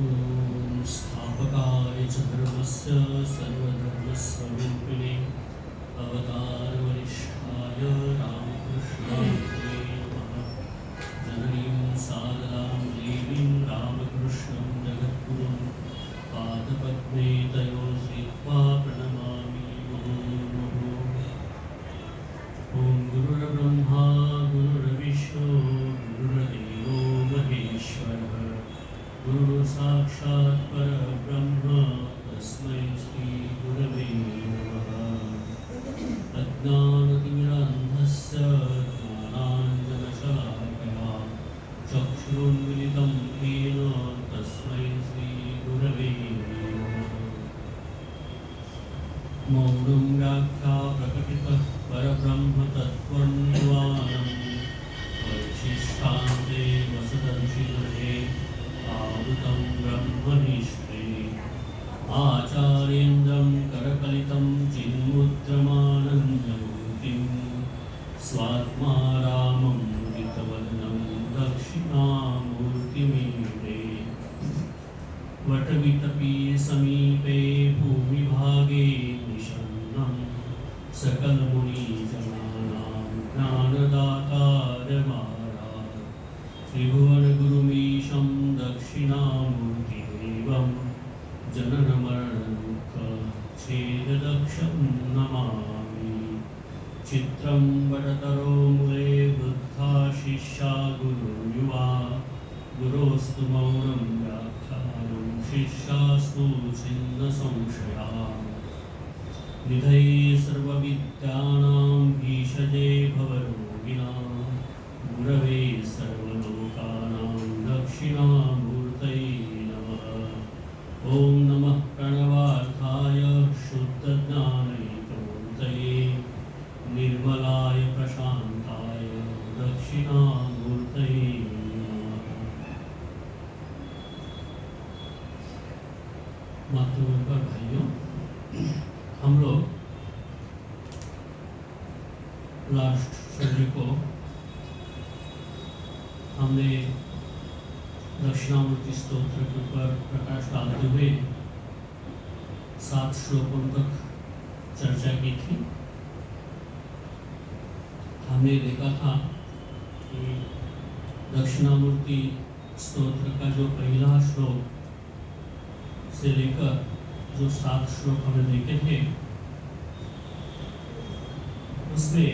ॐ स्थापकाय च धर्मस्य सर्वधर्मस्वरूपिणे अवतारवरिष्ठाय रामकृष्णाय नमः। जननीं सादरां देवीं रामकृष्णं जगद्गुरुं पादपद्मे तयोः श्रीत्वा प्रणमामि मुहुर्मुहुः। ॐ गुरुर्ब्रह्मा गुरुर्विष्णु गुरुर्देवो महेश्वरः गुरु साक्षात् परब्रह्म तस्मै श्री गुरवे नमः। अज्ञानतिमिरान्धस्य ज्ञानाञ्जनशलाकया चक्षुरुन्मिलितं येन तस्मै श्री गुरवे नमः। मौनं व्याख्या प्रकटितः परब्रह्म तत्त्वनिर्वाणम् वैशिष्टान्ते वसदर्शिगणे आवृतं ब्रह्मनिष्ठे आचार्येन्द्रं करकलितं चिन्मुद्रमानन्दमूर्तिं स्वात्मा रामं मुदितवदनं दक्षिणामूर्तिमीडे वटविटपि समीपे भूमिभागे निषन्नं सकलमुनिजनानां ज्ञानदातारमारात् त्रिभुवनगुरुमीशं दक्षिणामूर्तिदेवं जननमरणदुःखच्छेददक्षं नमामि। चित्रं वटतरो मूले वृद्धा शिष्या गुरुर्युवा गुरोस्तु मौनं व्याख्यानं शिष्यास्तु छिन्नसंशयाः। निधये सर्वविद्यानां भीषजे भवरोगिणां गुरवे सर्वलोकानां दक्षिणामूर्तये नमः। ॐ नमः प्रणवार्थाय शुद्धज्ञानैकमूर्तये निर्मलाय प्रशान्ताय दक्षिणामूर्तये नमः। मातृभूमि पर भाइयों, हम लोग लास्ट संडे को हमने दक्षिणामूर्ति स्तोत्र के ऊपर प्रकाश डालते हुए 7 श्लोकों तक चर्चा की थी। हमने देखा था कि दक्षिणामूर्ति स्तोत्र का जो पहला श्लोक से लेकर जो 7 श्लोक हमने देखे थे, उसमें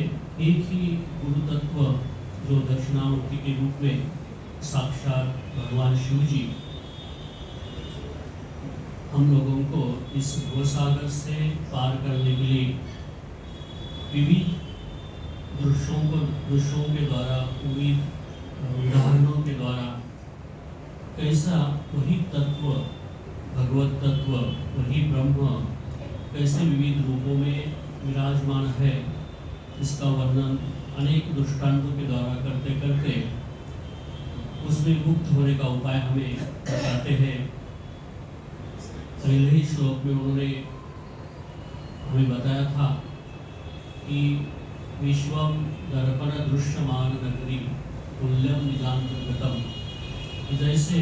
एक ही गुरु तत्व जो दक्षिणामूर्ति के रूप में साक्षात भगवान शिव जी हम लोगों को इस भवसागर से पार करने के लिए विविध दृश्यों के द्वारा, विविध उदाहरणों के द्वारा कैसा वही तत्व, भगवत तत्व, वही ब्रह्म कैसे विविध रूपों में विराजमान है, इसका वर्णन अनेक दृष्टांतों के द्वारा करते करते उसमें मुक्त होने का उपाय हमें बताते हैं। पहले ही श्लोक में उन्होंने हमें बताया था कि विश्वम दर्पण दृश्यमान नगरी तुल्यम निजांतर्गतम, जैसे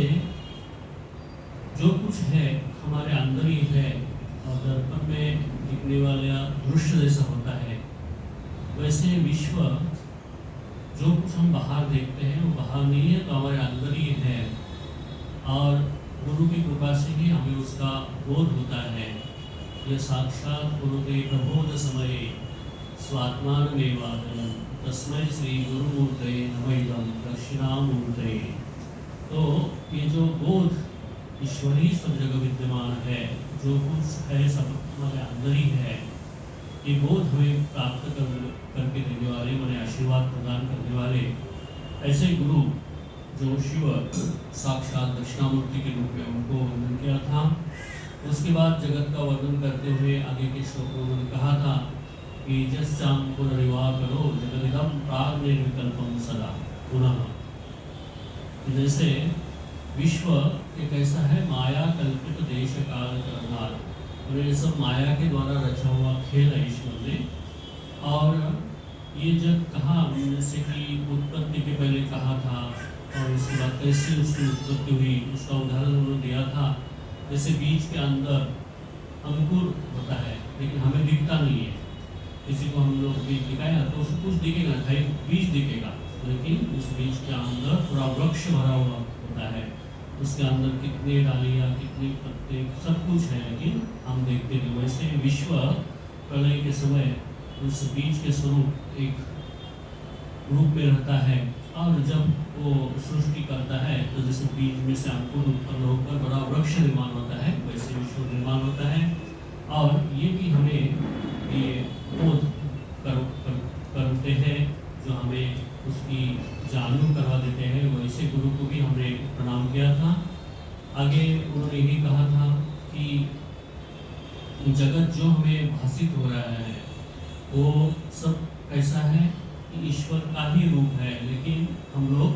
जो कुछ है हमारे अंदर ही है और दर्पण में दिखने वाला दृश्य जैसा होता है, वैसे विश्व जो कुछ हम बाहर देखते हैं वो बाहर नहीं है, तो हमारे अंदर ही है और गुरु की कृपा से ही हमें उसका बोध होता है। यह साक्षात गुरु के प्रबोध समय स्वात्मानमेवादनं तस्मै श्री गुरुमूर्तये नमः दक्षिणामूर्तये। तो ये जो बोध ईश्वर ही सब जगह विद्यमान है, जो कुछ है सब हमारे अंदर ही है, ये बोध हमें प्राप्त करके देने वाले, हमें आशीर्वाद प्रदान करने वाले ऐसे गुरु जो शिव साक्षात दक्षिणामूर्ति के रूप में उनको वर्णन किया था। उसके बाद जगत का वर्णन करते हुए आगे के श्लोकों में उन्होंने कहा था कि जस्चाम पुनरिवा करो जगदिदम प्राग निर्विकल्पम सदा पुनः। जैसे विश्व एक ऐसा है माया कल्पित देश काल करनार, और ये सब माया के द्वारा रचा हुआ खेल है ईश्वर ने। और ये जब कहा, जैसे कि उत्पत्ति के पहले कहा था और उसके बाद कैसे उसकी उत्पत्ति हुई उसका उदाहरण उन्होंने दिया था। जैसे बीज के अंदर अंकुर होता है लेकिन हमें दिखता नहीं है। किसी को हम लोग बीज दिखाएगा तो उसको कुछ दिखेगा, खाली बीज दिखेगा, लेकिन उस बीज के अंदर पूरा वृक्ष भरा हुआ होता है। उसके अंदर कितने डालियाँ, कितने पत्ते, सब कुछ है, लेकिन हम देखते नहीं। वैसे विश्व प्रलय के समय उस बीज के स्वरूप एक रूप में रहता है, और जब वो सृष्टि करता है तो जैसे बीज में से अंकुर उत्पन्न होकर बड़ा वृक्ष निर्माण होता है, वैसे विश्व निर्माण होता है। और ये भी हमें ये बोध करते हैं, जो हमें उसकी जानू करवा देते हैं। वैसे गुरु को भी हमने प्रणाम किया था। आगे उन्होंने यही कहा था कि जगत जो हमें भाषित हो रहा है वो सब कैसा है कि ईश्वर का ही रूप है, लेकिन हम लोग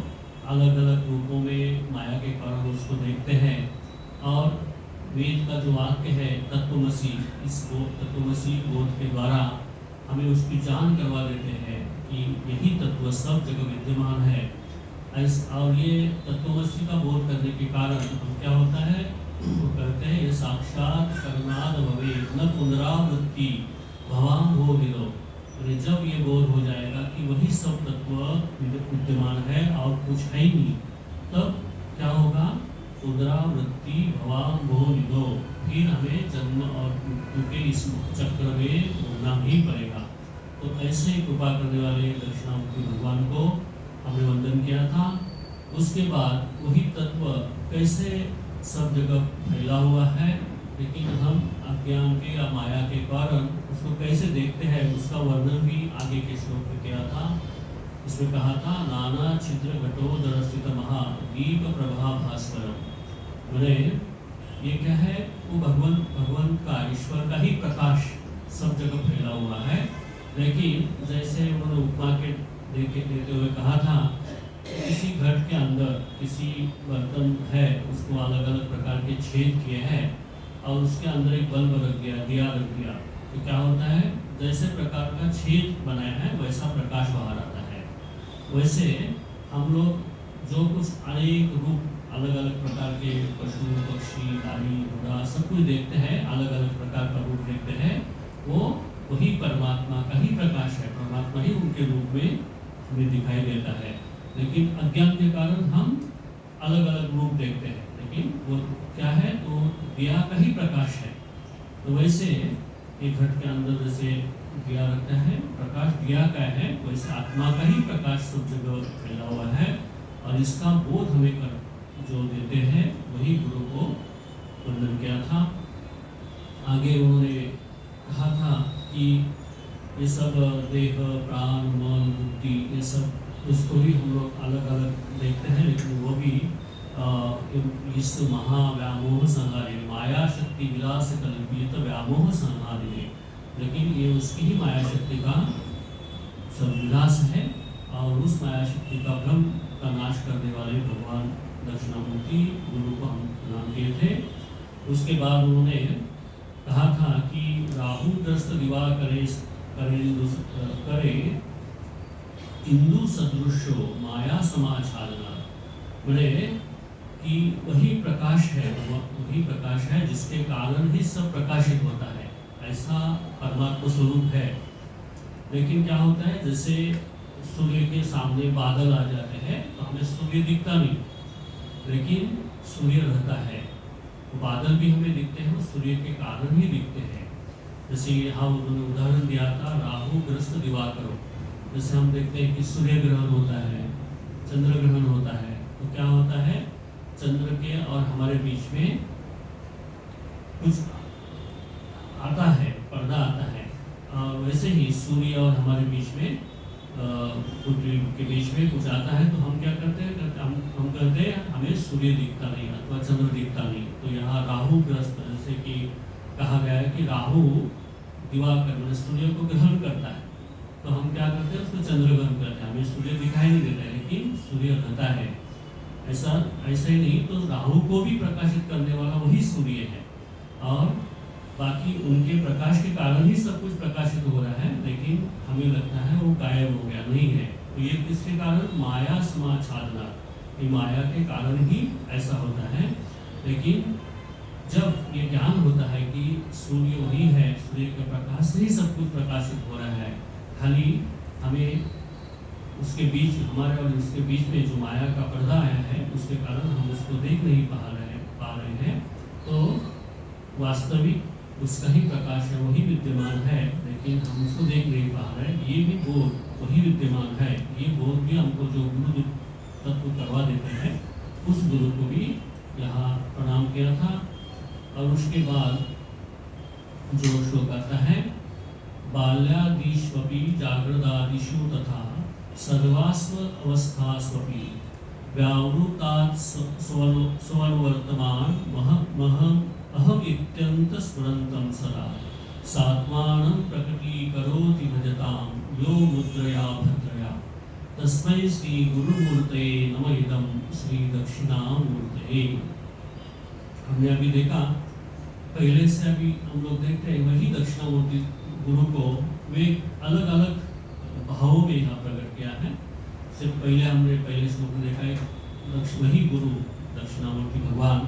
अलग अलग रूपों में माया के कारण उसको देखते हैं। और वेद का जो वाक्य है तत्वमसि, इस तत्वमसि बोध के द्वारा हमें उसकी जान करवा देते हैं कि यही तत्व सब जगह विद्यमान है। और ये तत्वमसि का बोध करने के कारण हम क्या होता है, वो कहते हैं ये साक्षात कर्णाद भवे न पुनरावृत्ति भवाम भो विदो। जब ये बोध हो जाएगा कि वही सब तत्व विद्यमान है और कुछ है ही नहीं, तब क्या होगा, पुनरावृत्ति भवाम भो विदो, फिर हमें जन्म और मृत्यु के इस चक्र में घूमना ही पड़ेगा। तो ऐसे कृपा करने वाले दक्षिणामूर्ति भगवान को हमने वंदन किया था। उसके बाद वही तत्व कैसे सब जगह फैला हुआ है, लेकिन हम अज्ञान के या माया के कारण उसको कैसे देखते हैं, उसका वर्णन भी आगे के श्लोक में किया था। इसमें कहा था नाना छिद्र घटो दरस्थित महा दीप प्रभा भास्करम। मैंने ये क्या है, वो भगवान का, ईश्वर का ही प्रकाश सब जगह फैला हुआ है। लेकिन जैसे उन्होंने उपमा के देते हुए कहा था, किसी घट के अंदर किसी बर्तन है, उसको अलग अलग प्रकार के छेद किए हैं और उसके अंदर एक बल्ब रख दिया, दिया रख दिया, तो क्या होता है, जैसे प्रकार का छेद बनाया है वैसा प्रकाश बाहर आता है। वैसे हम लोग जो कुछ अनेक रूप अलग अलग प्रकार के पशु पक्षी गाड़ी घोड़ा सब कुछ देखते हैं, अलग अलग प्रकार का रूप देखते हैं, वो वही परमात्मा का ही प्रकाश है। परमात्मा ही उनके रूप में हमें दिखाई देता है, लेकिन अज्ञान के कारण हम अलग अलग रूप देखते हैं, लेकिन वो क्या है, तो दिया का ही प्रकाश है। तो वैसे एक घट के अंदर जैसे दिया रखता है, प्रकाश दिया का है, वैसे आत्मा का ही प्रकाश सब जगह फैला हुआ है। और इसका बोध हमें कर जो देते हैं वही गुरु को वंदन किया था। आगे उन्होंने कहा था कि ये सब देह प्राण मन बुद्धि ये सब उसको भी हम लोग अलग अलग देखते हैं, लेकिन वो भी इस महाव्यामोह संहारिणी माया शक्ति विलास कल्पित व्यामोह संहारिणी, लेकिन ये उसकी ही माया शक्ति का सब विलास है। और उस माया शक्ति का भ्रम का नाश करने वाले भगवान दक्षिणामूर्ति गुरु को हम प्रणाम किए थे। उसके बाद उन्होंने कहा था कि राहु ग्रस्त दिवा करे इंदु सदृशो माया समाचालना, बोले कि वही प्रकाश है, वही प्रकाश है जिसके कारण ही सब प्रकाशित होता है, ऐसा परमात्मा स्वरूप है। लेकिन क्या होता है, जैसे सूर्य के सामने बादल आ जाते हैं तो हमें सूर्य दिखता नहीं, लेकिन सूर्य रहता है। तो बादल भी हमें दिखते हैं, सूर्य के कारण ही दिखते हैं। जैसे यहाँ उन्होंने उदाहरण दिया था राहु ग्रस्त दिवाकरो, जैसे हम देखते हैं कि सूर्य ग्रहण होता है, चंद्र ग्रहण होता है, तो क्या होता है, चंद्र के और हमारे बीच में कुछ आता है, पर्दा आता है। और वैसे ही सूर्य और हमारे बीच में पृथ्वी के बीच में कुछ आता है, तो हम क्या करते हैं, हम कहते हैं हमें सूर्य दिखता नहीं अथवा चंद्र दिखता नहीं। तो यहाँ राहु ग्रस्त, जैसे कि कहा गया है कि राहु दिवाकर मतलब सूर्य को ग्रहण करता है, तो हम क्या करते हैं, उसको चंद्र ग्रहण करते हैं, हमें सूर्य दिखाई नहीं देता है, लेकिन सूर्य रहता है। ऐसा ही नहीं, तो राहु को भी प्रकाशित करने वाला वही सूर्य है, और बाकी उनके प्रकाश के कारण ही सब कुछ प्रकाशित हो रहा है, लेकिन हमें लगता है वो गायब हो गया, नहीं है। तो ये किसके कारण, माया समाच्छादना, कि माया के कारण ही ऐसा होता है। लेकिन जब ये ज्ञान होता है कि सूर्य वही है, सूर्य के प्रकाश से ही सब कुछ प्रकाशित हो रहा है, खाली हमें उसके बीच, हमारे और उसके बीच में जो माया का पर्दा आया है उसके कारण हम उसको देख नहीं पा रहे हैं, तो वास्तविक उसका ही प्रकाश है, वही विद्यमान है, लेकिन हम उसको देख नहीं पा रहे हैं। ये भी बोध वही विद्यमान है। ये बोध भी हमको जो गुरु तत्व करवा देते हैं, उस गुरु को भी यहाँ प्रणाम किया था। और उसके बाद जो श्लोक आता है, बाल्यादिष्वपि जागृदादिषु तथा सर्वास्व अवस्थास्वपि व्यावृतात् स्ववर्तमान अहम इत्यंत स्फुरन्तं सदा सात्मानं प्रकटीकरोति भजतां यो मुद्रया भद्रया तस्मै श्री गुरुमूर्ते नमः इदं श्री दक्षिणामूर्ते। हमने अभी देखा, पहले से अभी हम लोग देखते हैं वही दक्षिणामूर्ति गुरु को वे अलग अलग भावों में यहाँ प्रकट किया है। सिर्फ पहले हमने पहले श्लोक में देखा है वही गुरु दक्षिणामूर्ति भगवान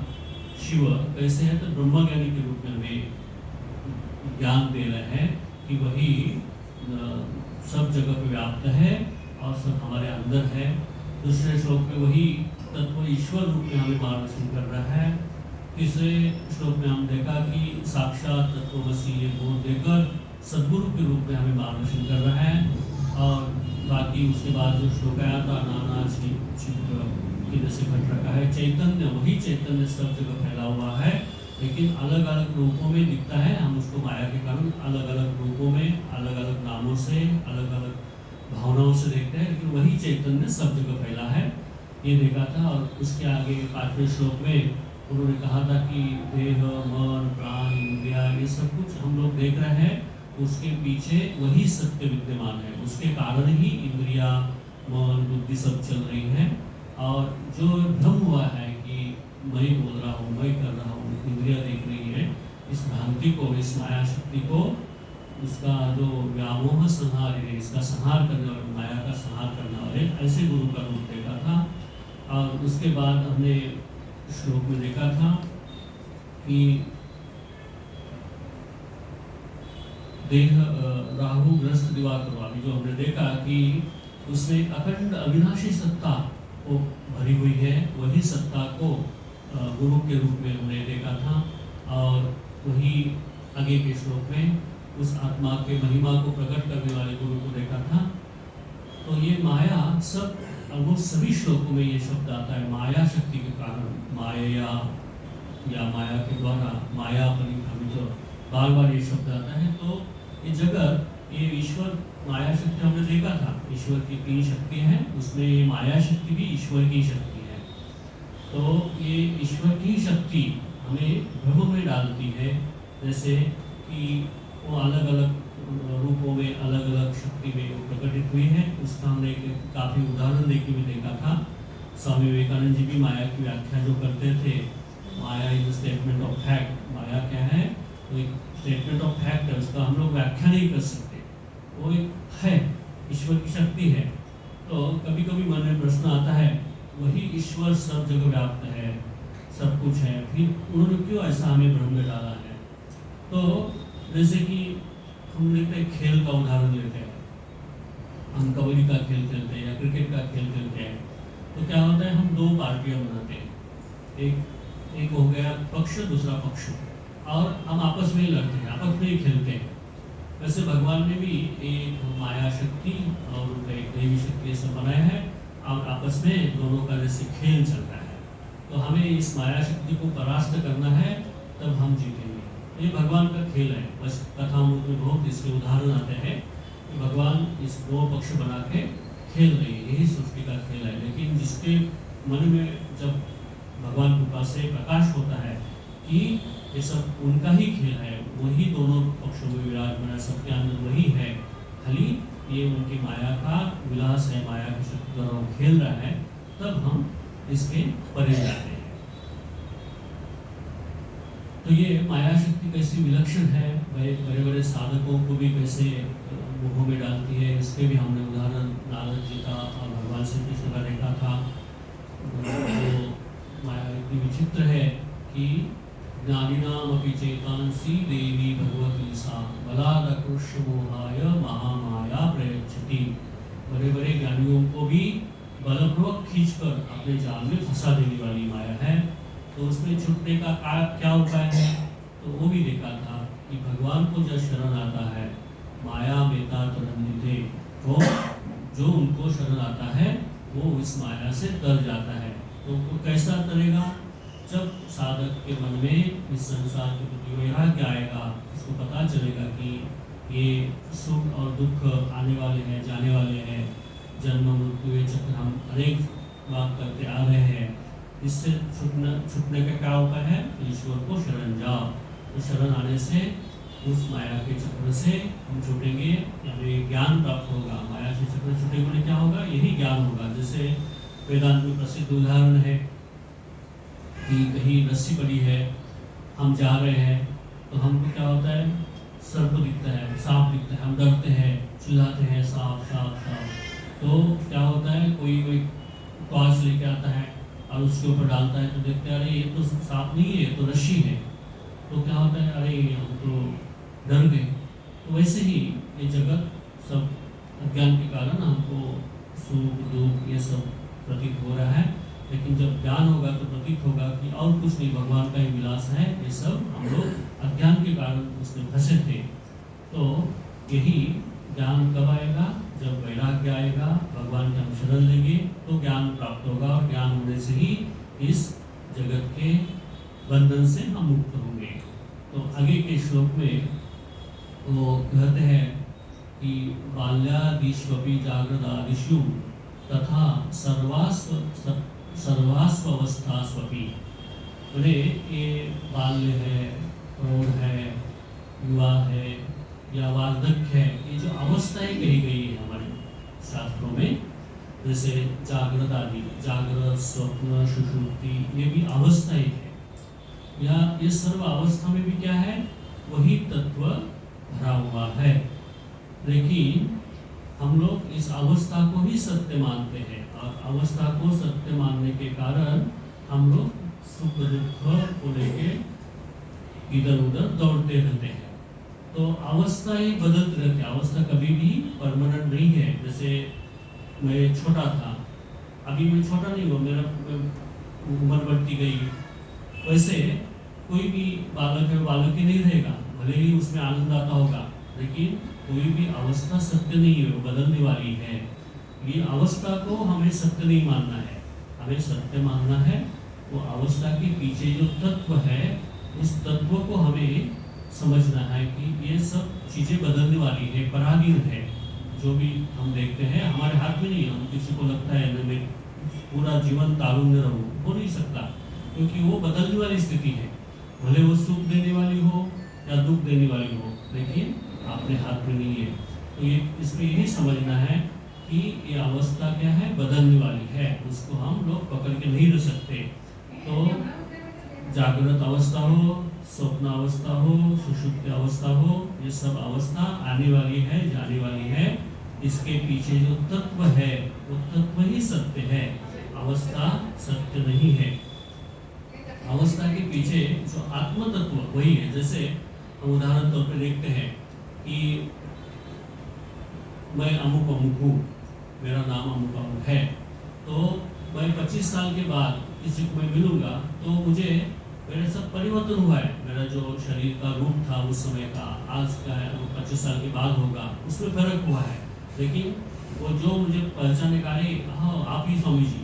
शिव कैसे है, तो ब्रह्मज्ञानी के रूप में हमें ज्ञान दे रहे हैं कि वही सब जगह पे व्याप्त है और सब हमारे अंदर है। दूसरे श्लोक में वही तत्व ईश्वर रूप में हमें मार्गदर्शन कर रहा है। तीसरे श्लोक में हम देखा कि साक्षात तत्वमसि ये बोध देकर सद्गुरु के रूप में हमें मार्गदर्शन कर रहा है। और बाकी उसके बाद जो श्लोक आया था, नाना छिद्र जैसे घट रखा है, चैतन्य वही चैतन्य सब जगह फैला हुआ है, लेकिन अलग अलग रूपों में दिखता है। हम उसको माया के कारण अलग अलग रूपों में, अलग अलग नामों से, अलग अलग भावनाओं से देखते हैं, लेकिन वही चैतन्य सब जगह फैला है, ये देखा था। और उसके आगे 5वें श्लोक में उन्होंने कहा था कि देह, मन, प्राण, इंद्रिया, ये सब कुछ हम लोग देख रहे हैं, उसके पीछे वही सत्य विद्यमान है, उसके कारण ही इंद्रिया, मन, बुद्धि सब चल रही है। और जो भ्रम हुआ है कि मैं बोल रहा हूँ, मैं कर रहा हूँ, इंद्रिया देख रही है, इस भ्रांति को, इस माया शक्ति को, उसका जो व्यामोह संहार है, इसका संहार करने वाले, माया का संहार करने वाले ऐसे गुरु का रूप देखा था। और उसके बाद हमने श्लोक में देखा था कि देह राहु ग्रस्त दिवाकर वाली, जो हमने देखा कि उसमें अखंड अविनाशी सत्ता को भरी हुई है, वही सत्ता को गुरु के रूप में हमने देखा था। और वही आगे के श्लोक में उस आत्मा के महिमा को प्रकट करने वाले गुरु को देखा था। तो ये माया सब, ऑलमोस्ट सभी श्लोकों में ये शब्द आता है, माया शक्ति के कारण, माया या माया के द्वारा, माया परिभ्रमित, बार बार ये शब्द आता है। तो ये जगत, ये ईश्वर, माया शक्ति हमने देखा था, ईश्वर की 3 शक्ति हैं, उसमें ये माया शक्ति भी ईश्वर की शक्ति है। तो ये ईश्वर की शक्ति हमें भ्रम में डालती है, जैसे कि वो अलग अलग रूपों में, अलग अलग शक्ति में प्रकटित हुई है। उसका हमने काफ़ी उदाहरण देके भी देखा था। स्वामी विवेकानंद जी भी माया की व्याख्या जो करते थे, माया इज स्टेटमेंट ऑफ फैक्ट, माया क्या है, तो एक स्टेटमेंट ऑफ फैक्ट है, उसका हम लोग व्याख्या नहीं कर सकते, वो एक है, ईश्वर की शक्ति है। तो कभी कभी मन में प्रश्न आता है, वही ईश्वर सब जगह व्याप्त है, सब कुछ है, फिर उन्होंने क्यों ऐसा हमें भ्रम में डाला है। तो जैसे कि हम लेते हैं, खेल का उदाहरण लेते हैं, हम कबड्डी का खेल खेलते हैं या क्रिकेट का खेल खेलते हैं, तो क्या होता है, हम 2 पार्टियां बनाते हैं, एक हो गया पक्ष, दूसरा पक्ष, और हम आपस में ही लड़ते हैं, आपस में ही खेलते हैं। वैसे भगवान ने भी एक माया शक्ति और एक देवी शक्ति सब बनाया है, और आपस में दोनों का जैसे खेल चलता है। तो हमें इस माया शक्ति को परास्त करना है, तब हम जीतेंगे। ये भगवान का खेल है। बस कथामृत में बहुत इसके उदाहरण आते हैं कि भगवान इस 2 पक्ष बना के खेल रहे हैं, यही सृष्टि का खेल है। लेकिन जिसके मन में जब भगवान कृपा से प्रकाश होता है कि ये सब उनका ही खेल है, वही दोनों पक्षों में विराजमान है, सबके अंदर वही है, खाली ये उनकी माया का विलास है, माया की शक्ति द्वारा वो खेल रहा है, तब हम इसके परे जाते हैं। तो ये माया शक्ति कैसी विलक्षण है, बड़े बड़े साधकों को भी कैसे मोह में डालती है, इसके भी हमने उदाहरण नारद जी का और भगवान श्री कृष्ण का देखा था। तो माया इतनी विचित्र है कि ज्ञानिनामपि चेतांसी देवी भगवती सा बलादकृष्य मोहाय महामाया प्रयच्छति। बड़े बड़े ज्ञानियों को भी बलपूर्वक खींचकर अपने जाल में फंसा देने वाली माया है। तो उसमें छूटने का क्या उपाय है? तो वो भी देखा था कि भगवान को जब शरण आता है, माया मेता तरन्निते, तो जो उनको शरण आता है वो इस माया से तर जाता है। तो वो कैसा तरेगा? जब साधक के मन में इस संसार के प्रति वैराग्य आएगा, उसको पता चलेगा कि ये सुख और दुख आने वाले हैं, जाने वाले हैं, जन्म मृत्यु के चक्र हम अनेक बात करते आ रहे हैं। इससे छूटने का क्या उपाय है? ईश्वर को शरण जाओ। तो शरण आने से उस माया के चक्र से हम छूटेंगे, हमें ज्ञान प्राप्त होगा। माया से चक्र छूटे बोले क्या होगा? यही ज्ञान होगा। जैसे वेदांत में प्रसिद्ध उदाहरण है कि कहीं रस्सी पड़ी है, हम जा रहे हैं, तो हमको क्या होता है? सर्प दिखता है, सांप दिखता है, हम डरते हैं, चिल्लाते हैं सांप सांप सांप। तो क्या होता है? कोई टॉर्च लेके आता है और उसके ऊपर डालता है, तो देखते हैं अरे ये तो सांप नहीं है, ये तो रस्सी है। तो क्या होता है? अरे हम तो डर गए। तो वैसे ही ये जगत सब अज्ञान के कारण हमको सुख दुख ये सब प्रतीत हो रहा है। लेकिन जब ज्ञान होगा तो प्रतीत होगा कि और कुछ नहीं, भगवान का ही विलास है। ये सब हम लोग अज्ञान के कारण उसमें फंसे थे। तो यही ज्ञान कब आएगा? जब वैराग्य आएगा, भगवान के हम शरण लेंगे तो ज्ञान प्राप्त होगा, और ज्ञान होने से ही इस जगत के बंधन से हम मुक्त होंगे। तो आगे के श्लोक में वो कहते हैं कि बाल्यादिष्वपि जागृतादिषु तथा सर्वास्वस्थास्वपि। बोले ये बाल्य है, प्रौढ़ है, युवा है या वार्धक्य है, ये जो अवस्थाएं कही गई है हमारे शास्त्रों में, जैसे जागृत आदि, जागृत स्वप्न सुषुप्ति, ये भी अवस्थाएं है। या ये सर्व अवस्था में भी क्या है? वही तत्व भरा हुआ है। लेकिन हम लोग इस अवस्था को ही सत्य मानते हैं, और अवस्था को सत्य मानने के कारण हम लोग सुख दुख को लेके इधर उधर दौड़ते रहते हैं। तो अवस्था ही बदलती रहती है, अवस्था कभी भी परमानेंट नहीं है। जैसे मैं छोटा था, अभी मैं छोटा नहीं हूँ, मेरा उम्र बढ़ती गई, वैसे कोई भी बालक है, बालक ही नहीं रहेगा, भले ही उसमें आनंद आता होगा, लेकिन कोई भी अवस्था सत्य नहीं है, वो बदलने वाली है। ये अवस्था को हमें सत्य नहीं मानना है, हमें सत्य मानना है वो अवस्था के पीछे जो तत्व है, उस तत्व को हमें समझना है कि ये सब चीज़ें बदलने वाली है, पराधीन है। जो भी हम देखते हैं हमारे हाथ में नहीं है। हम किसी को लगता है मैं पूरा जीवन तारुण्य रहूँ, हो नहीं सकता, क्योंकि वो बदलने वाली स्थिति है। भले वो सुख देने वाली हो या दुख देने वाली हो, लेकिन अपने हाथ में नहीं है। तो ये इसमें यही समझना है कि ये अवस्था क्या है? बदलने वाली है, उसको हम लोग पकड़ के नहीं रह सकते। तो जागृत अवस्था हो, स्वप्न अवस्था हो, सुषुप्त अवस्था हो, ये सब अवस्था आने वाली है, जाने वाली है। इसके पीछे जो तत्व है वो तत्व ही सत्य है, अवस्था सत्य नहीं है। अवस्था के पीछे जो आत्म तत्व वही है। जैसे हम उदाहरण तौर पर देखते हैं कि मैं अमुक अमुक हूँ, मेरा नाम अमुक अमुक है, तो मैं 25 साल के बाद किसी को मैं मिलूंगा तो मुझे मेरा सब परिवर्तन हुआ है। मेरा जो शरीर का रूप था उस समय का, आज का है, 25 साल के बाद होगा, उसमें फर्क हुआ है। लेकिन वो जो मुझे पहचाने का है, हाँ आप ही स्वामी जी,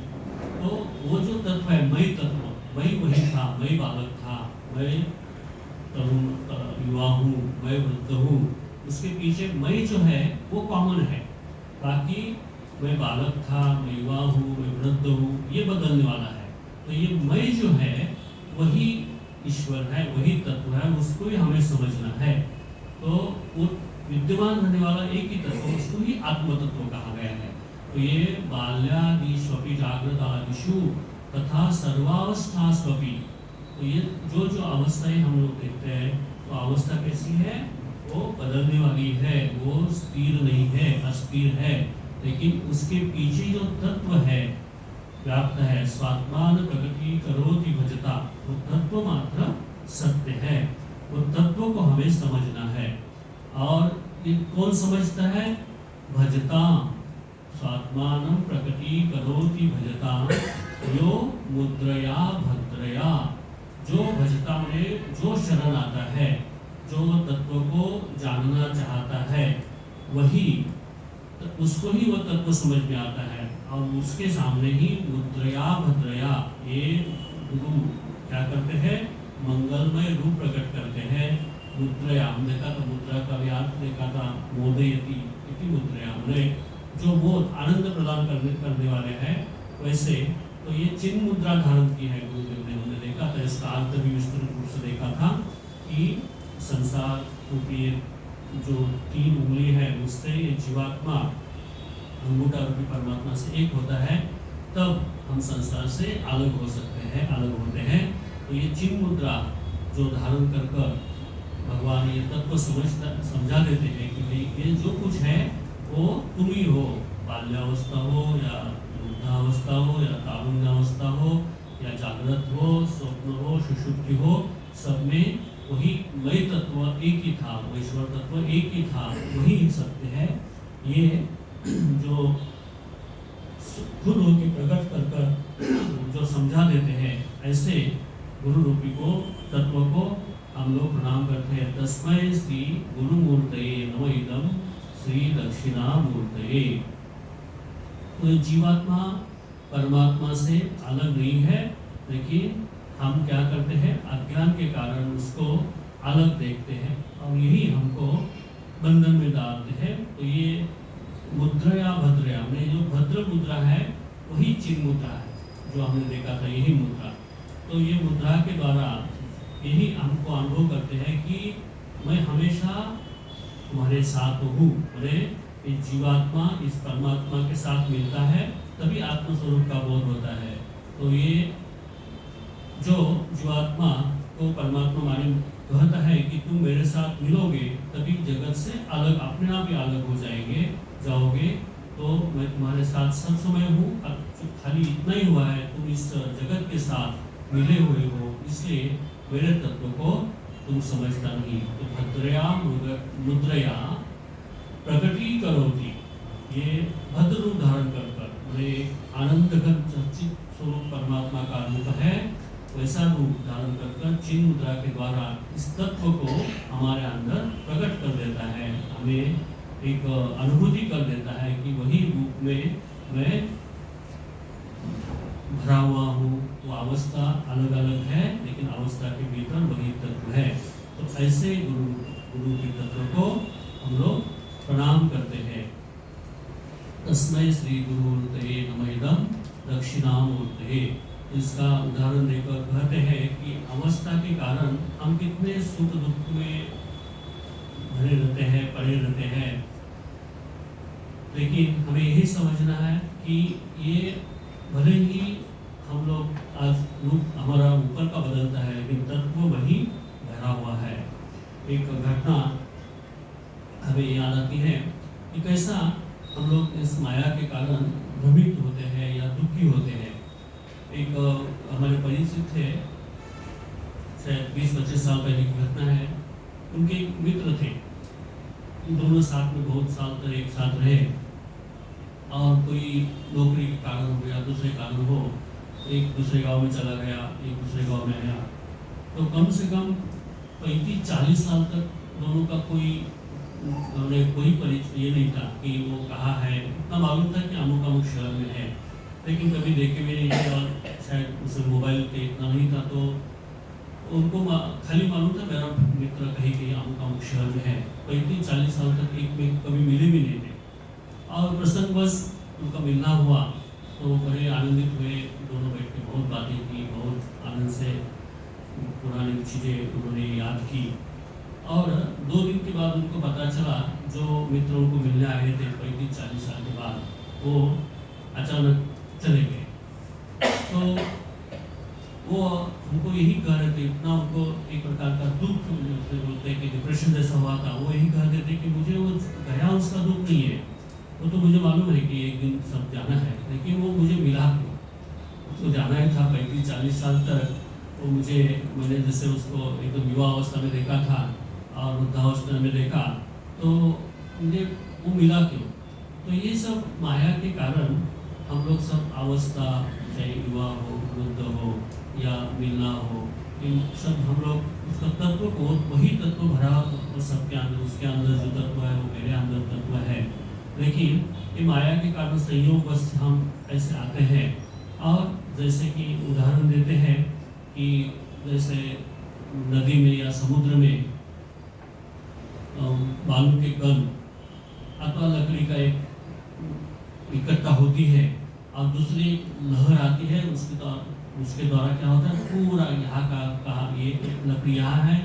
तो वो जो तत्व है, मैं तत्व, मैं वही था, मैं बालक था, मैं तरुण युवा हूँ, मैं वृद्ध हूँ, उसके पीछे मैं जो है वो कॉमन है। बाकी मैं बालक था, मैं युवा हूँ, मैं वृद्ध हूँ, ये बदलने वाला है। तो ये मैं जो है वही ईश्वर है, वही तत्व है, उसको ही हमें समझना है। तो वो विद्यमान रहने वाला एक ही तत्व, उसको ही आत्म तत्व कहा गया है। तो ये बाल्यादिष्वपि जागृत आदिषु तथा सर्वावस्थास्वपि, तो ये जो जो अवस्थाएं हम लोग देखते हैं, तो अवस्था कैसी है? वो बदलने वाली है, वो स्थिर नहीं है, अस्थिर है। लेकिन उसके पीछे जो तत्व है व्याप्त है। स्वात्मान प्रगति करोति भजता, वो तत्व मात्र सत्य है। वो तत्व को हमें समझना है। और ये कौन समझता है? भजता, स्वात्मान प्रगति करोति भजता, यो मुद्रया भद्रया, जो भजता में जो शरण आता है, जो तत्व को जानना चाहता है, वही उसको ही वह तत्व समझ में आता है। और उसके सामने ही मुद्रया भद्रया, ये गुरु क्या करते हैं? मंगलमय रूप प्रकट करते हैं। मुद्रया, हम देखा था मुद्रा का व्यास देखा था, मोदयति इति मुद्रया, जो बोध आनंद प्रदान करने वाले हैं। वैसे तो ये चिन्ह मुद्रा धारण की है गुरुदेव ने, हमने देखा था। इसका अर्थ भी विस्तृत रूप से देखा था कि संसार रूपी जो 3 उंगली है उससे ये जीवात्मा अंगूठा रूपी परमात्मा से एक होता है, तब हम संसार से अलग हो सकते हैं, अलग होते हैं। तो ये चिन्ह मुद्रा जो धारण कर भगवान ये तत्व समझा देते हैं कि भाई ये जो कुछ है वो तुम ही हो। बाल्यावस्था हो या वृद्धावस्था हो या तारुण्यावस्था हो या जागृत हो, स्वप्न हो, सुषुप्ति हो, सब में वही मय तत्व एक ही था, ईश्वर तत्व एक ही था, वही सत्य है। ये जो खुद होके प्रकट कर जो समझा देते हैं, ऐसे गुरु रूपी को तत्व को हम लोग प्रणाम करते हैं। तस्मै श्री गुरुमूर्तये नमः इदं श्री दक्षिणामूर्तये। तो जीवात्मा परमात्मा से अलग नहीं है, लेकिन हम क्या करते हैं? अज्ञान के कारण उसको अलग देखते हैं और यही हमको बंधन में डालते हैं। तो ये मुद्रया भद्रया में जो भद्र मुद्रा है वही चिन्ह मुद्रा है जो हमने देखा था, यही मुद्रा। तो ये मुद्रा के द्वारा यही हमको अनुभव करते हैं कि मैं हमेशा तुम्हारे साथ हूँ। अरे इस जीवात्मा इस परमात्मा के साथ मिलता है तभी आत्मस्वरूप का बोध होता है। तो ये जो जीवात्मा को परमात्मा माने कहता है कि तुम मेरे साथ मिलोगे तभी जगत से अलग, अपने आप ही अलग हो जाओगे। तो मैं तुम्हारे साथ सब समय हूँ। अब खाली इतना ही हुआ है, तुम इस जगत के साथ मिले हुए हो, इसलिए मेरे तत्व को तुम समझता नहीं। तो भद्रया मुद्रया प्रकटी करोति, ये भद्र रूप धारण कर आनंद सच्चित स्वरूप परमात्मा का रूप है, वैसा रूप धारण कर चिन्ह मुद्रा के द्वारा इस तत्व को हमारे अंदर प्रकट कर देता है, हमें एक अनुभूति कर देता है कि वही रूप में मैं भरा हुआ हूँ। वो अवस्था अलग अलग है, लेकिन अवस्था के भीतर वही तत्व है। तो ऐसे गुरु के तत्व को हम लोग प्रणाम करते हैं। तस्मै श्री गुरुमूर्तये नमः इदं दक्षिणामूर्तये। इसका उदाहरण देकर कहते हैं कि अवस्था के कारण हम कितने सुख दुख में भरे रहते हैं, पड़े रहते हैं, लेकिन हमें यही समझना है कि ये भले ही हम लोग आज रूप हमारा ऊपर का बदलता है, लेकिन तत्व वही भरा हुआ है। एक घटना हमें याद आती है कि कैसा हम लोग इस माया के कारण भ्रमित होते हैं या दुखी होते हैं। एक हमारे परिचित थे, शायद 20-25 साल पहले की घटना है। उनके एक मित्र थे, दोनों साथ में बहुत साल तक एक साथ रहे, और कोई नौकरी के कारण हो या दूसरे कारण हो, एक दूसरे गांव में चला गया, एक दूसरे गांव में आया। तो कम से कम 35-40 साल तक दोनों का कोई परिचय ये नहीं था कि वो कहाँ है। इतना मालूम था कि अमुक शहर में है, लेकिन कभी देखे भी नहीं थे, और शायद उसे मोबाइल पे इतना नहीं था, तो उनको खाली मालूम था मेरा मित्र कहीं अमुक शहर में है। 35-40 साल तक एक में कभी मिले भी नहीं थे, और प्रसंगवश उनका मिलना हुआ तो बड़े आनंदित हुए। दोनों बैठ के बहुत बातें की, बहुत आनंद से पुरानी चीज़ें उन्होंने याद की। और 2 दिन के बाद उनको पता चला, जो मित्र उनको मिलने आए थे 35-40 साल के बाद, वो अचानक चले गए। तो वो हमको यही कह रहे थे, इतना उनको एक प्रकार का दुख बोलते हैं कि डिप्रेशन जैसा हुआ था। वो यही कहते थे कि मुझे वो गया उसका दुख नहीं है, वो तो मुझे मालूम है कि एक दिन सब जाना है, लेकिन वो मुझे मिला क्यों। उसको जाना ही था 35-40 साल तक। वो मैंने जैसे उसको एकदम युवा अवस्था में देखा था और वृद्धावस्था में देखा, तो मुझे वो मिला क्यों? तो ये सब माया के कारण हम लोग सब अवस्था, चाहे युवा हो, वृद्ध हो या मिलना हो, इन सब हम लोग उसका तत्व को, वही तत्व भरा वो सबके अंदर, उसके अंदर जो तत्व है वो मेरे अंदर तत्व है। लेकिन ये माया के कारण संयोग बस हम ऐसे आते हैं। और जैसे कि उदाहरण देते हैं कि जैसे नदी में या समुद्र में बालू के कण अथवा लकड़ी का एक इकट्ठा होती है और दूसरी लहर आती है, उसके द्वारा क्या होता है, पूरा यहाँ का कहा ये लकड़ी यहाँ है,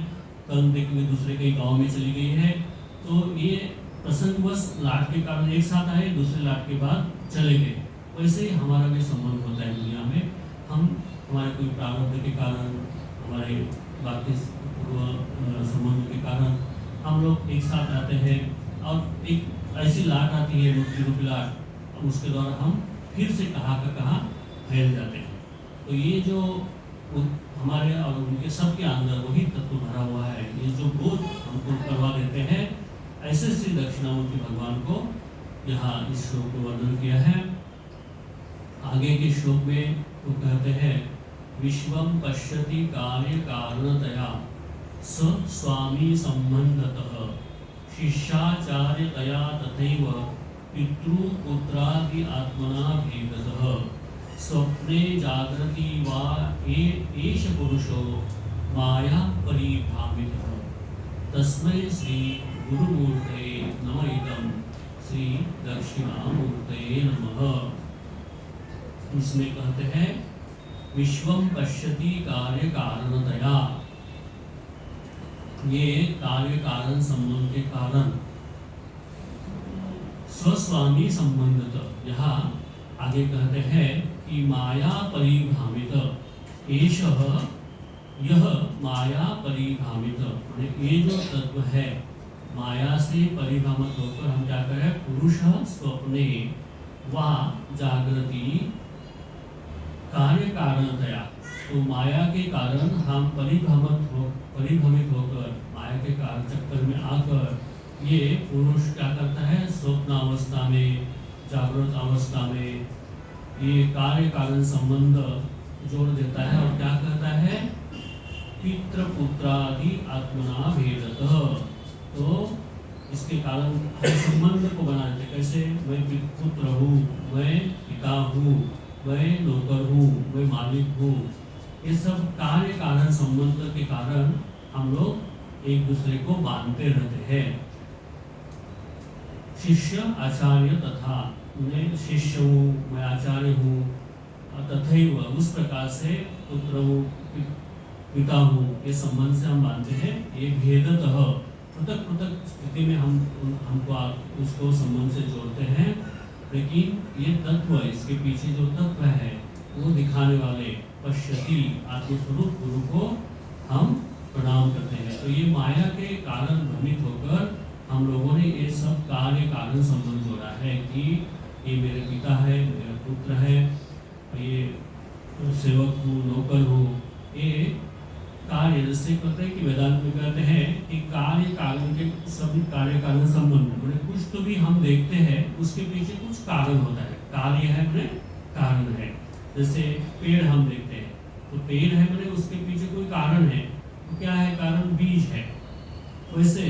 कल देखिए दूसरे कई गांव में चली गई है। तो ये प्रसंगवश लाट के कारण एक साथ आए, दूसरे लाट के बाद चले गए। वैसे ही हमारा भी संबंध होता है दुनिया में। हम हमारे कोई प्रारब्ध के कारण, हमारे बाकी संबंध के कारण हम लोग एक साथ आते हैं और एक ऐसी लाट आती है, मुक्ति रूपी लाट, और उसके द्वारा हम फिर से कहाँ का कहाँ फैल जाते हैं। तो ये जो हमारे और उनके सबके अंदर वही तत्व भरा हुआ है, ये जो बोध हमको करवा देते हैं, ऐसे श्री दक्षिणामूर्ति भगवान को यहाँ इस श्लोक में वर्णन किया है। आगे के श्लोक में वो कहते हैं, विश्वम पश्यति कार्य कारणतया स स्वामी संबंधतः शिष्याचार्यतया तथैव पितृपुत्रादि आत्मना भेदतः स्वप्ने जागृति वा एष पुरुषो माया परिभावितः तस्मै श्री गुरुमूर्तये नमः इदं श्री दक्षिणामूर्तये नमः। इसमें कहते हैं, विश्वम पश्यति कार्य कारणतया, ये कार्य कारण संबंध के कारण, स्वस्वामी संबंधत, यहाँ आगे कहते हैं कि माया परिभावित, एषः यह माया परिभावित, ये जो तत्व है माया से परिभ्रमित होकर हम क्या करें, पुरुष स्वप्ने वा जागृति कार्य कारणतया, तो माया के कारण हम परिभ्रमित होकर माया के कारण चक्कर में आकर ये पुरुष क्या करता है, स्वप्न अवस्था में, जागृत अवस्था में ये कार्य कारण संबंध जोड़ देता है और क्या कहता है, पितृ पुत्रादि आत्मना भेदतः। तो इसके कारण हम संबंध को बनाते, कैसे, मैं पुत्र हूँ, मैं पिता हूँ, मैं नौकर हूँ, मैं मालिक हूँ, ये सब कार्य कारण संबंध के कारण हम लोग एक दूसरे को बांधते रहते हैं। शिष्य आचार्य तथा, मैं शिष्य हूँ, मैं आचार्य हूँ, तथैव उस प्रकार से पुत्र हूँ, पिता हूँ, ये संबंध से हम बांधते हैं। ये भेदतः, पृथक पृथक स्थिति में हमको उसको संबंध से जोड़ते हैं, लेकिन ये तत्व, इसके पीछे जो तत्व है वो दिखाने वाले पश्यति आत्मस्वरूप गुरु को हम प्रणाम करते हैं। तो ये माया के कारण भ्रमित होकर हम लोगों ने ये सब कार्य कारण संबंध जोड़ा है कि ये मेरे पिता है, मेरा पुत्र है, ये सेवक हूँ, नौकर हूँ, ये कार्य, जैसे कहते हैं कि वेदांत में कहते हैं कि कार्य कारण के सभी कार्य कारण संबंध, मैंने कुछ तो भी हम देखते हैं उसके पीछे कुछ कारण होता है। कार्य है मैंने कारण है, जैसे पेड़ हम देखते हैं तो पेड़ है मैंने उसके पीछे कोई कारण है, तो क्या है कारण, बीज है। वैसे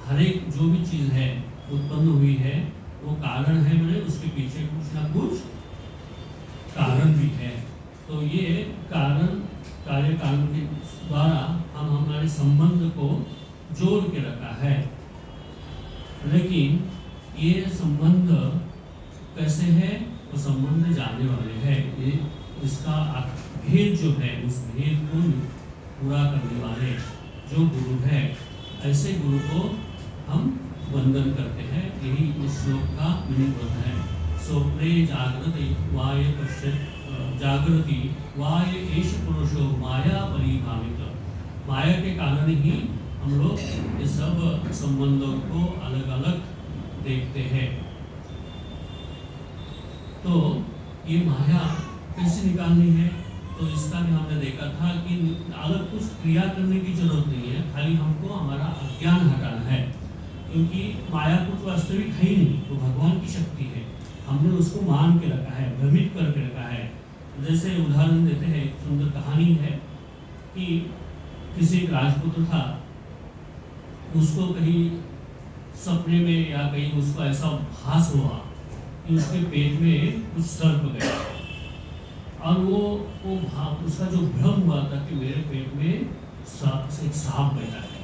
हर एक जो भी चीज है उत्पन्न हुई है वो कारण है मैंने उसके पीछे कुछ ना कुछ कारण भी है। तो ये कारण कार्य कारण के द्वारा हम हमारे संबंध को जोड़ के रखा है। लेकिन ये संबंध कैसे है, वो संबंध जानने वाले हैं, ये इसका भेद जो है उस भेद को पूरा करने वाले जो गुरु है, ऐसे गुरु को हम वंदन करते हैं। यही इस श्लोक का मीनिंग होता है। स्वप्ने जागृति वाय पश्यति जागृति वाय एष पुरुषो माया परिभावित, माया के कारण ही हम लोग ये सब संबंधों को अलग अलग देखते हैं। तो ये माया कैसे निकालनी है, तो इसका भी हमने देखा था कि अलग कुछ क्रिया करने की जरूरत नहीं है, खाली हमको हमारा अज्ञान हटाना है। क्योंकि माया कुछ वास्तविक है ही नहीं, वो भगवान की शक्ति है, हमने उसको मान के रखा है, भ्रमित करके रखा है। जैसे उदाहरण देते हैं, एक सुंदर कहानी है कि किसी एक राजपुत्र था, उसको कहीं सपने में या कहीं उसको ऐसा भास हुआ कि उसके पेट में कुछ सर्प गया, और वो उसका जो भ्रम हुआ था कि मेरे पेट में एक सांप बैठा है,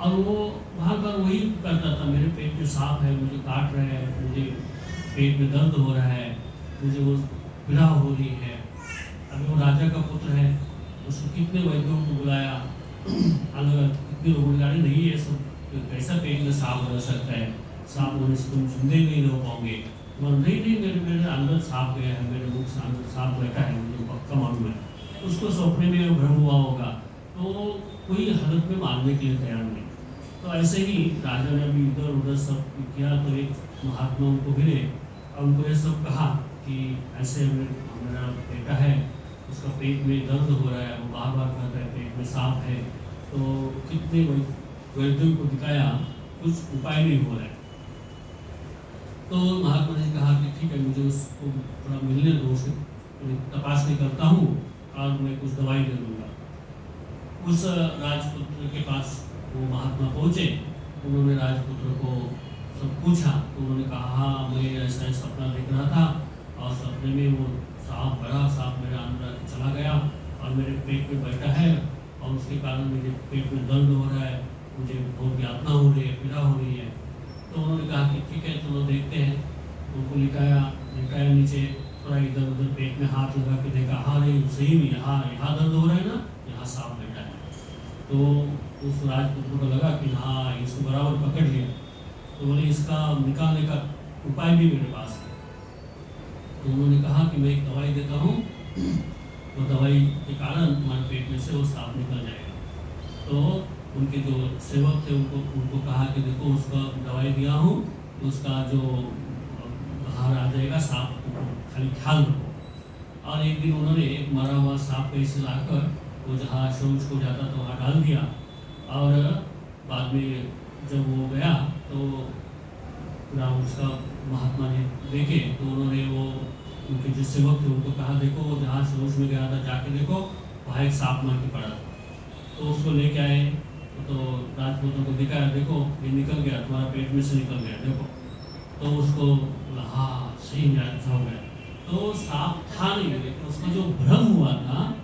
और वो वहाँ पर वही करता था, मेरे पेट में सांप है, मुझे काट रहा है, मुझे पेट में दर्द हो रहा है, मुझे वो पीड़ा हो रही है। अभी वो राजा का पुत्र है, उसको कितने वैद्यों को बुलाया, अलग कितने लोगों ने नहीं ये सब कैसा पेट में सांप रह सकता है, सांप होने से तुम जिंदे नहीं रह पाओगे। नहीं मेरे अंदर सांप गया है, मेरे मुख से अंदर सांप बैठा है, मुझे पक्का मालूम है। उसको सपने में भ्रम हुआ होगा, तो कोई हालत में मानने के लिए तैयार नहीं। तो ऐसे ही राजा ने भी इधर उधर सब किया, तो एक महात्मा उनको मिले और उनको ये सब कहा कि ऐसे मेरा बेटा है, उसका पेट में दर्द हो रहा है, वो बार बार कहता है पेट में सांप है। तो कितने वैद्यों को दिखाया, कुछ उपाय नहीं हो रहा है। तो महात्मा ने कहा कि ठीक है, मुझे उसको थोड़ा मिलने दो, उसकी तपासनी करता हूँ और मैं कुछ दवाई दे दूँगा। उस राजपुत्र के पास वो महात्मा पहुँचे, उन्होंने राजपुत्र को सब पूछा, तो उन्होंने कहा हाँ, मैं ऐसा सपना देख रहा था और सपने में वो सांप, बड़ा सांप मेरे अंदर चला गया और मेरे पेट में बैठा है, और उसके कारण मेरे पेट में दर्द हो रहा है, मुझे बहुत यातना हो रही है, पीड़ा हो रही है। तो उन्होंने कहा कि ठीक है, चलो देखते हैं। उनको लिखाया नीचे, थोड़ा इधर उधर पेट में हाथ लगा के देखा, हाँ नहीं सही में यहाँ दर्द हो रहा है ना, यहाँ सांप बैठा है। तो उस राजपुत्र को लगा कि हाँ, इसको बराबर पकड़ लिया। तो बोले इसका निकालने का उपाय भी मेरे पास है। तो उन्होंने कहा कि मैं एक दवाई देता हूँ, तो दवाई के कारण तुम्हारे पेट में से वो सांप निकल जाएगा। तो उनके जो सेवक थे उनको कहा कि देखो, उसका दवाई दिया हूँ, उसका जो बाहर आ जाएगा सांप, खाली ख्याल रखो। और एक दिन उन्होंने एक मरा हुआ सांप कैसे लाकर वो जहाँ शौच को जाता तो वहाँ डाल दिया, और बाद में जब वो गया तो पूरा उसका महात्मा ने देखे, तो उन्होंने वो उनके जो सेवक थे उनको कहा देखो, जहाँ शौच में गया था जाके देखो, वहाँ एक सांप मार के पड़ा था। तो उसको लेके आए, तो राजपूतों को दिखाया, देखो ये निकल गया, तुम्हारा पेट में से निकल गया, देखो। तो उसको हाँ सही में अच्छा हो गया। तो सांप था नहीं, लेकिन उसका जो भ्रम हुआ था,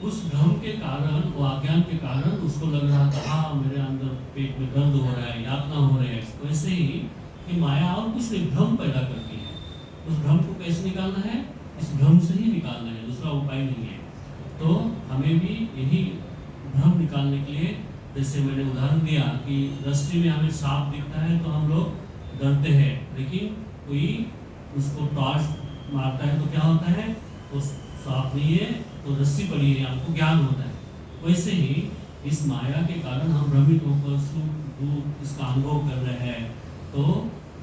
उस भ्रम के कारण, वो अज्ञान के कारण उसको लग रहा था हाँ मेरे अंदर पेट में दर्द हो रहा है, यातना हो रहा है। वैसे ही कि माया और कुछ नहीं, भ्रम पैदा करती है। उस भ्रम को कैसे निकालना है, इस भ्रम से ही निकालना है, दूसरा उपाय नहीं है। तो हमें भी यही भ्रम निकालने के लिए, जैसे मैंने उदाहरण दिया कि रस्सी में हमें सांप दिखता है तो हम लोग डरते हैं, लेकिन कोई उसको टॉर्च मारता है तो क्या होता है, वो सांप नहीं है तो रस्सी पड़ी है, हमको ज्ञान होता है। वैसे ही इस माया के कारण हम भ्रमित होकर सुख दुख इसका अनुभव कर रहे हैं। तो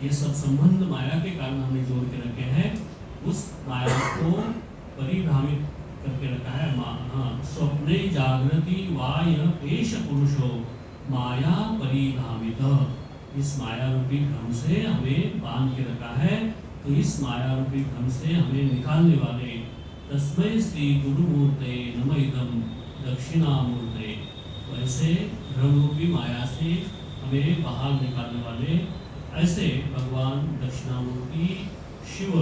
ये सब संबंध माया के कारण हमने जोड़ के रखे हैं, उस माया को परिभ्रामित करके रखा है। स्वप्ने जागृति वाय पेश पुरुषो माया परिभ्रामित, इस माया रूपी भ्रम से हमें बांध के रखा है। तो इस माया रूपी भ्रम से हमें निकालने वाले तस्मै श्री गुरुमूर्ते नमः इदं दक्षिणामूर्ते, वैसे भ्रम रूपी माया से हमें बाहर निकालने वाले ऐसे भगवान दक्षिणामूर्ति शिव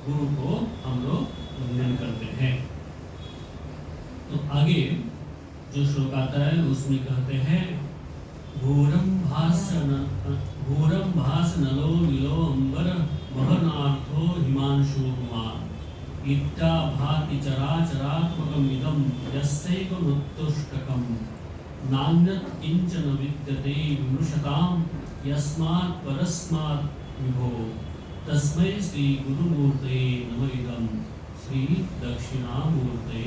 गुरु को हम लोग वंदन करते हैं। तो आगे जो श्लोक आता है उसमें कहते हैं, घोरम भास नलो नीलो अंबर वहनार्थो हिमांशु कुमार, इत्ता भाति चराचरात्मकम् इदं यस्यैव मृत्युष्टकम्, नान्यत् किंचन विद्यते विमृशताम् यस्मात् परस्मात् विभो, तस्मै श्री गुरुमूर्ते नमः इदं श्री दक्षिणामूर्ते।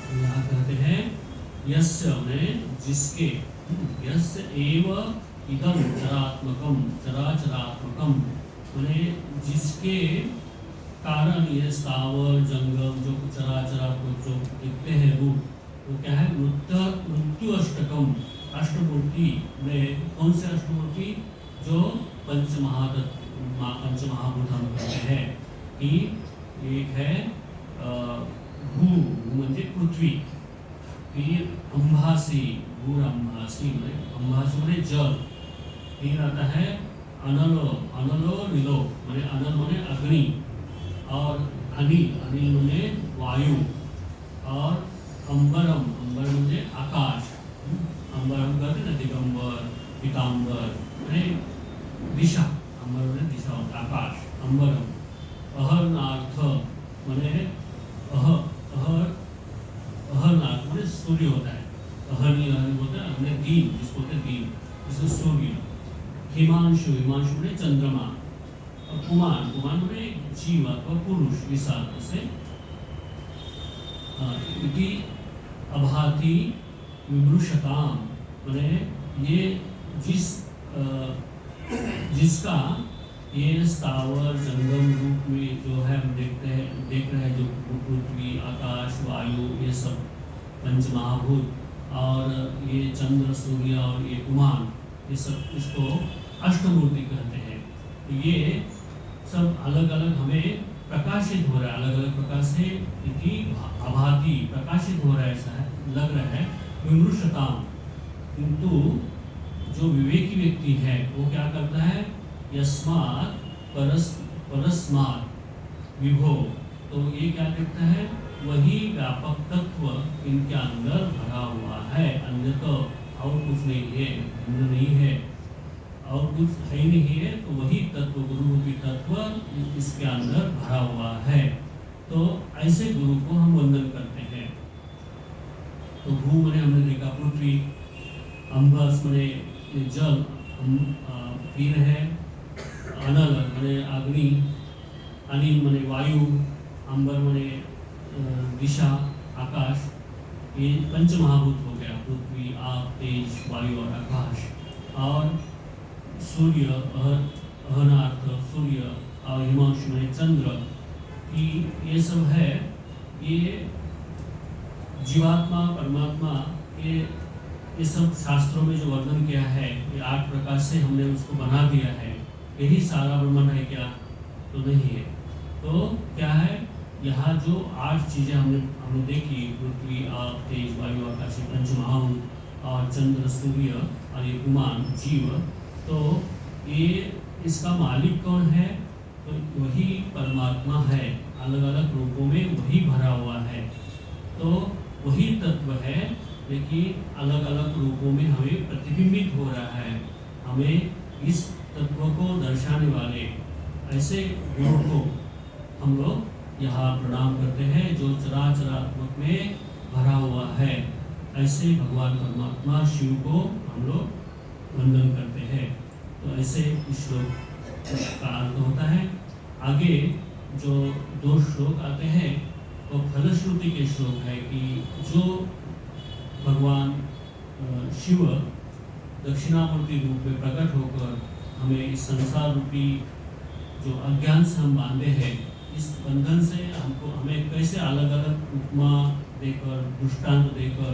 यहाँ कहते हैं यस्य में जिसके, यस्य एव इदं चरात्मकम चराचरात्मकम, माने जिसके कारण ये स्थावर जंगम जो चराचर को जो दिखते हैं रूप, वो क्या है? मृत्यु अष्टकम, अष्टमूर्ति में कौन से अष्टमूर्ति? जो पंचमहाभूत हम कहते हैं कि एक है भू म्हणजे पृथ्वी, फिर अंभासी, भूर अंभासी म्हणजे जल, फिर आता है अनलो, अनलो निलो म्हणजे अनल म्हणजे अग्नि, और अनिल, अनिल म्हणजे वायु, और अंबरम, अंबर म्हणजे आकाश, अंबर हम कहते ना दिगंबर, पीतांबर म्हणजे दिशा, अंबर म्हणजे दिशा होता आकाश, अंबरम, अहरनार्थ म्हणजे अहरनार्थ म्हणजे सूर्य होता है, अहरनी होता है हमने दीन, जिसको कहते दीन, जिसको सूर्य, हिमांशु, हिमांशु म्हणजे चंद्रमा, और कुमान, कुमान म्हणजे जीव अथवा पुरुष, विशाल से इति अभाति विमृशताम मैंने ये जिसका ये स्थावर जंगम रूप में जो है हम देख रहे हैं, जो पृथ्वी, आकाश, वायु, ये सब पंचमहाभूत, और ये चंद्र, सूर्य और ये कुमान, ये सब इसको अष्टमूर्ति कहते हैं। तो ये सब अलग अलग हमें प्रकाशित हो रहा है, अलग अलग प्रकार से इति अभाति प्रकाशित हो रहा है, ऐसा लग रहा है। विमृशताम, किंतु जो विवेकी व्यक्ति है वो क्या करता है? यस्मात् परस्मात् विभो, तो ये क्या देखता है? वही व्यापक तत्व इनके अंदर भरा हुआ है, अन्य तो और कुछ नहीं है, अन्य नहीं है और कुछ है ही नहीं है, तो वही तत्व, गुरु रूपी तत्व इसके अंदर भरा हुआ है। तो ऐसे गुरु को हम वंदन करते हैं। तो भू मने हमने देखा पृथ्वी, अंबस मने जल, फिर है अनल मने अग्नि, अनिल मने वायु, अंबर मने दिशा, आकाश, ये पंचमहाभूत हो गया, पृथ्वी, आग, तेज, वायु और आकाश, और सूर्य, अहनार्थ सूर्य, और हिमांशु मने चंद्र, कि ये सब है, ये जीवात्मा, परमात्मा, ये सब शास्त्रों में जो वर्णन किया है, ये 8 प्रकार से हमने उसको बना दिया है। यही सारा ब्रह्मांड है क्या? तो नहीं है। तो क्या है? यहाँ जो 8 चीजें हमने देखी, पृथ्वी, आग, तेज, वायु, आकाश, पंचमहाभूत, और चंद्र, सूर्य, और ये गुमान, जीव, तो ये इसका मालिक कौन है? तो वही परमात्मा है, अलग अलग रूपों में वही भरा हुआ है। तो वही तत्व है, लेकिन अलग अलग रूपों में हमें प्रतिबिंबित हो रहा है। हमें इस तत्व को दर्शाने वाले ऐसे गुरु को हम लोग यहाँ प्रणाम करते हैं, जो चराचरात्मक में भरा हुआ है। ऐसे भगवान परमात्मा शिव को हम लोग वंदन करते हैं। तो ऐसे इस श्लोक का अर्थ होता है। आगे जो 2 श्लोक आते हैं वो फलश्रुति के श्लोक है कि जो भगवान शिव दक्षिणामूर्ति रूप में प्रकट होकर हमें इस संसार रूपी जो अज्ञान से हम बांधे हैं, इस बंधन से हमें कैसे अलग अलग उपमा देकर, दृष्टांत देकर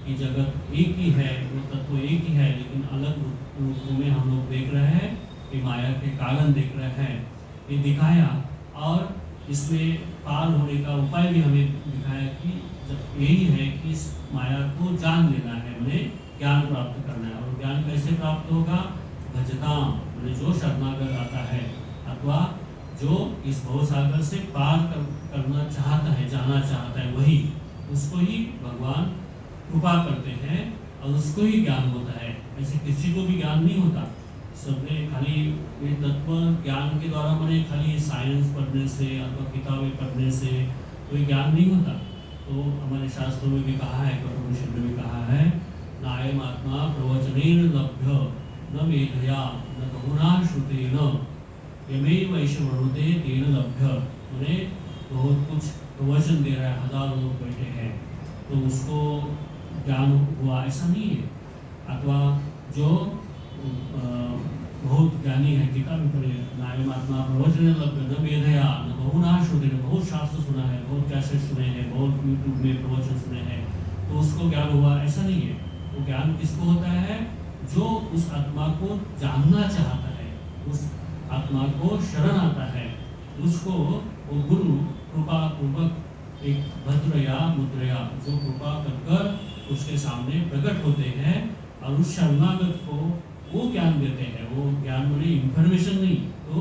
कि जगत एक ही है, वो तत्व एक ही है, लेकिन अलग रूपों में हम लोग देख रहे हैं, कि माया के कारण देख रहे हैं, ये दिखाया। और इसमें पार होने का उपाय भी हमें दिखाया कि जब यही है कि इस माया को जान लेना है, उन्हें ज्ञान प्राप्त करना है। और ज्ञान कैसे प्राप्त होगा? भजताम, जो शरणागत आता है, अथवा जो इस भवसागर से पार करना चाहता है, जाना चाहता है, वही उसको ही भगवान कृपा करते हैं और उसको ही ज्ञान होता है। ऐसे किसी को भी ज्ञान नहीं होता। सबने खाली ये तत्व ज्ञान के द्वारा मैंने खाली साइंस पढ़ने से अथवा किताबें पढ़ने से कोई ज्ञान नहीं होता। तो हमारे शास्त्रों में भी कहा है, कठोपनिषद में भी कहा है, नायम आत्मा प्रवचनेन लभ्य न मेधया न बहुना श्रुतेन यमेव वैश्वणुते तेन लभ्य। उन्हें बहुत कुछ प्रवचन दे रहा है, हजारों लोग बैठे हैं, तो उसको ज्ञान हुआ ऐसा नहीं है। अथवा जो बहुत ज्ञानी है, टीका में पढ़े, नायम आत्मा प्रवचन न मेधया न बहुनाश होते, बहुत शास्त्र सुना है, बहुत कैसेट सुने हैं, बहुत यूट्यूब में प्रवचन सुने हैं, तो उसको ज्ञान हुआ, ऐसा नहीं है। वो ज्ञान किसको होता है? जो उस आत्मा को जानना चाहता है, उस आत्मा को शरण आता है, उसको वो गुरु कृपा पूर्वक एक भद्र या मुद्रया जो कृपा कर उसके सामने प्रकट होते हैं और उस शरणागत को वो ज्ञान देते हैं। वो ज्ञान बोले इंफॉर्मेशन नहीं, तो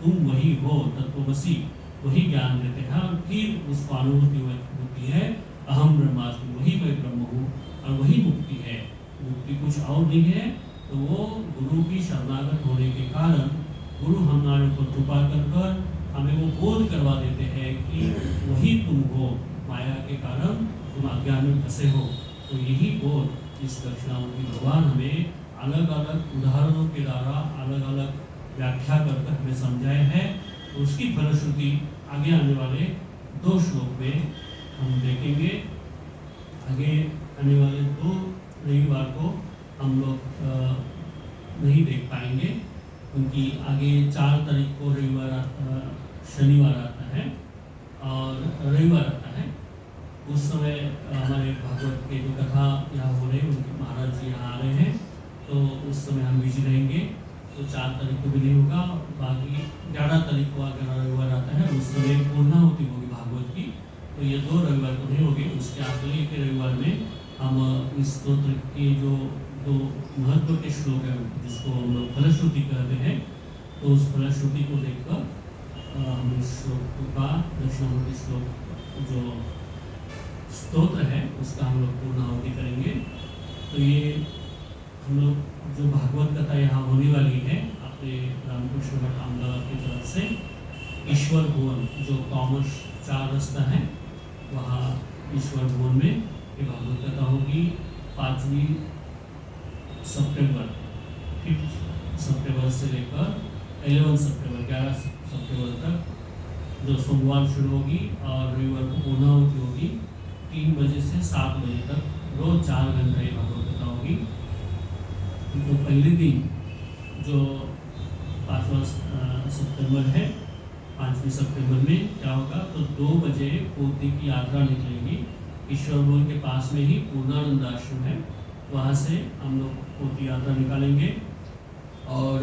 तुम वही हो, तत्वमसि, वही ज्ञान देते हैं। और फिर उसको अनुभूति होती है अहम ब्रह्मास्मि, वही मैं ब्रह्म हूँ, और वही मुक्ति है। मुक्ति कुछ और नहीं है। तो वो गुरु की शरणागत होने के कारण गुरु हमारे ऊपर कृपा कर हमें वो बोध करवा देते हैं कि वही तुम हो, माया के कारण तुम अज्ञान में फंसे हो। तो यही बोध इस दक्षिणामूर्ति भगवान हमें अलग अलग उदाहरणों के द्वारा अलग अलग व्याख्या कर हमें समझाए हैं। तो उसकी फलश्रुति आगे आने वाले 2 श्लोक में हम देखेंगे। आगे आने वाले 2 रविवार को हम लोग नहीं देख पाएंगे, क्योंकि आगे 4 तारीख को रविवार शनिवार आता है और रविवार आता है। उस समय हमारे भागवत के जो कथा यहाँ हो रहे हैं, उनके महाराज जी यहाँ आ रहे हैं, तो उस समय हम बिजी रहेंगे। तो 4 तारीख को भी नहीं होगा। बाकी 11 तारीख को अगर रविवार आता है, उस समय पूर्णाहुति होगी भागवत की। तो ये 2 रविवार तो नहीं होगी। उसके अगले के रविवार में हम इस स्तोत्र के जो 2 महत्व के श्लोक है, जिसको हम लोग फलश्रुति कहते हैं, तो उस फलश्रुति को देखकर हम इस श्लोक का दक्षिणामूर्ति श्लोक जो स्तोत्र है उसका हम लोग पूर्णाहुति करेंगे। तो ये हम लोग जो भागवत कथा यहाँ होने वाली है अपने रामकृष्ण मठ अहमदाबाद की तरफ से, ईश्वर भुवन जो कॉमर्स 4 रास्ता है, वहाँ ईश्वर भुवन में ये भागवत कथा होगी। 5वीं सितंबर, 5 सितंबर से लेकर 11 सितंबर 11 सितंबर तक जो सोमवार शुरू होगी और रविवार को पूर्णाहुति होगी। 3 बजे से 7 बजे तक रोज 4 घंटे ये भागवत कथा होगी। तो पहले दिन जो 5वां सितंबर है, 5वीं सितंबर में क्या होगा, तो 2 बजे पोती की यात्रा निकलेगी। ईश्वर भवन के पास में ही पूर्णानंद आश्रम है, वहाँ से हम लोग पोती यात्रा निकालेंगे और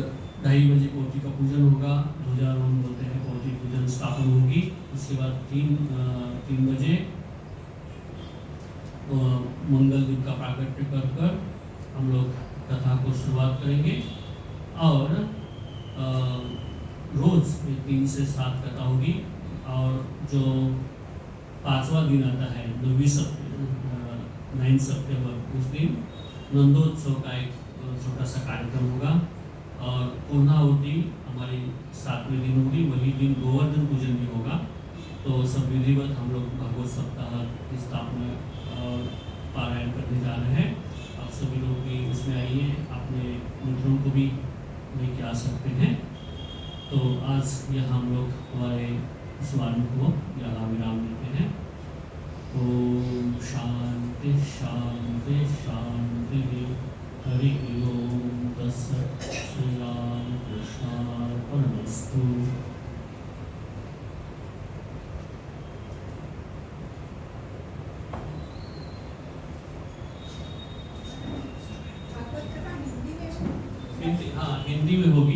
2:30 बजे पोती का पूजन होगा, ध्वजारोहण बोलते हैं, पोती पूजन स्थापन होगी। उसके बाद 3 बजे मंगल दीप का प्राकट्य कर हम लोग कथा को शुरुआत करेंगे और रोज 3 से 7 कथा होगी। और जो 5वां दिन आता है 9 सितंबर, उस दिन नंदोत्सव का एक छोटा सा कार्यक्रम होगा और पूर्णाहुति हमारी 7वें दिन होगी। वही दिन गोवर्धन पूजन भी होगा। तो सब विधिवत हम लोग भागवत सप्ताह की स्थापना और पारायण करने जा रहे हैं। आप सभी लोग भी उसमें आइए, अपने मित्रों को भी लेके आ सकते हैं। तो आज यह हम लोग हमारे स्वामी को यहाँ विराम देते हैं। ओम शांति शांति शांति। हरि ओम तत्सत्। श्री राम कृष्णार्पणमस्तु। हिंदी, हाँ हिंदी में होगी।